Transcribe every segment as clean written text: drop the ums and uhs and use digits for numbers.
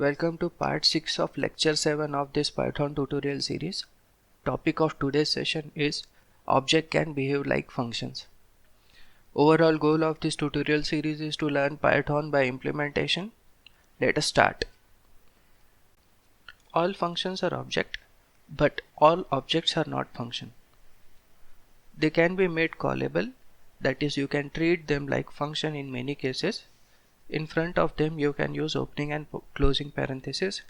Welcome to part 6 of lecture 7 of this Python tutorial series. Topic of today's session is object can behave like functions. Overall goal of this tutorial series is to learn Python by implementation. Let us start. All functions are object, but all objects are not function. They can be made callable, that is, you can treat them like function in many cases. In front of them you can use opening and closing parentheses.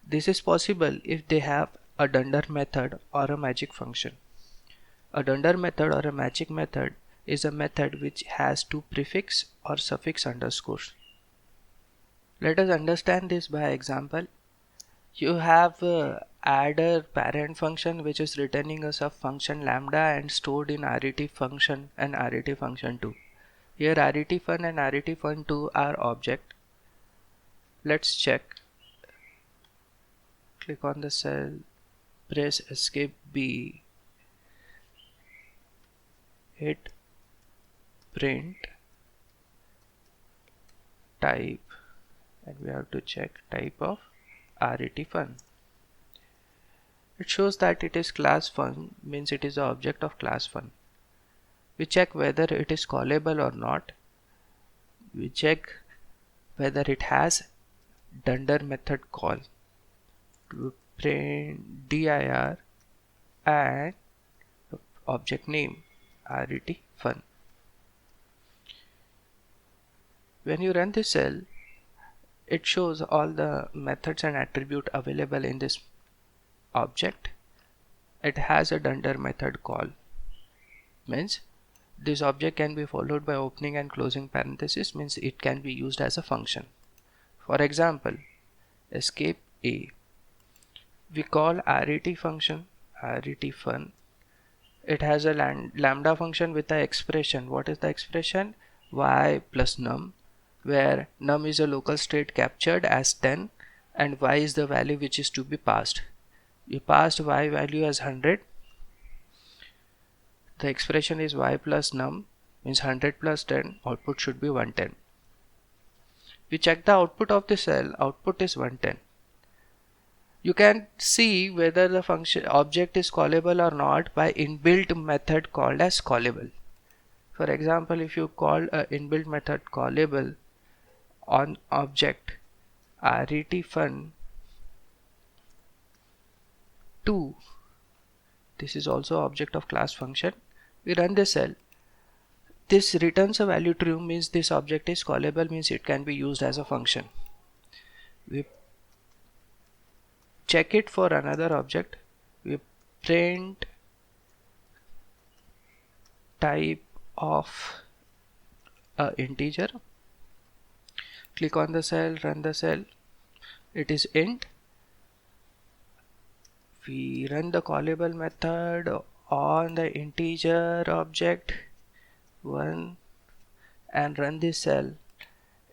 This is possible if they have a dunder method or a magic function. A dunder method or a magic method is a method which has two prefix or suffix underscores. Let us understand this by example. You have adder parent function which is returning a sub function lambda and stored in ret function and ret function 2. Here ret fun and ret fun 2 are object. Let's check. Click on the cell, press escape B, hit print type, and we have to check type of ret fun. It shows that it is class fun, means it is the object of class fun. We check whether it is callable or not. We check whether it has dunder method call to print dir and object name ret fun. When you run this cell, it shows all the methods and attributes available in this object. It has a dunder method call, means this object can be followed by opening and closing parenthesis, means it can be used as a function. For example, escape A. We call ret function ret fun. It has a lambda function with the expression. What is the expression? Y plus num, where num is a local state captured as 10 and y is the value which is to be passed. We passed y value as 100. The expression is y plus num, means 100 plus 10, output should be 110. We check the output of the cell, output is 110. You can see whether the function object is callable or not by inbuilt method called as callable. For example, if you call a inbuilt method callable on object ret fun 2, this is also object of class function. We run the cell. This returns a value true, means this object is callable, means it can be used as a function. We check it for another object. We print type of a integer. Click on the cell, run the cell. It is int. We run the callable method on the integer object 1 and run this cell.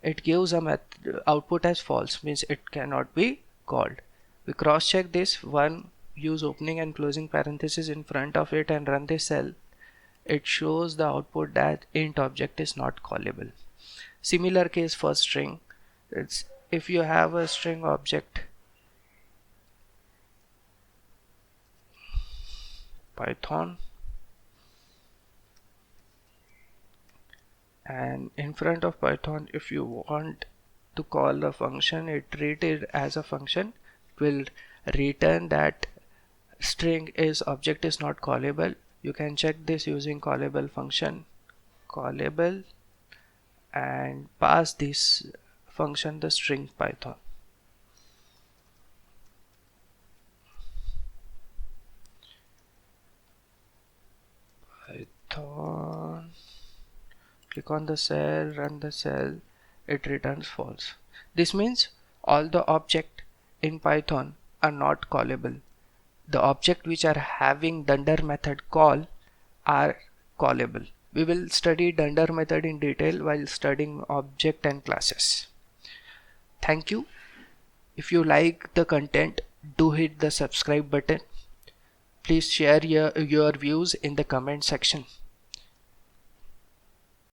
It gives a output as false, means it cannot be called. We cross check this 1, use opening and closing parenthesis in front of it and run this cell. It shows the output that int object is not callable. Similar case for string. It's if you have a string object Python and in front of Python, if you want to call a function, it treat it as a function, will return that string is object is not callable. You can check this using callable function, callable, and pass this function the string Python. Click on the cell, run the cell, it returns false. This means all the objects in Python are not callable. The objects which are having dunder method call are callable. We will study dunder method in detail while studying object and classes. Thank you. If you like the content, do hit the subscribe button. Please share your views in the comment section.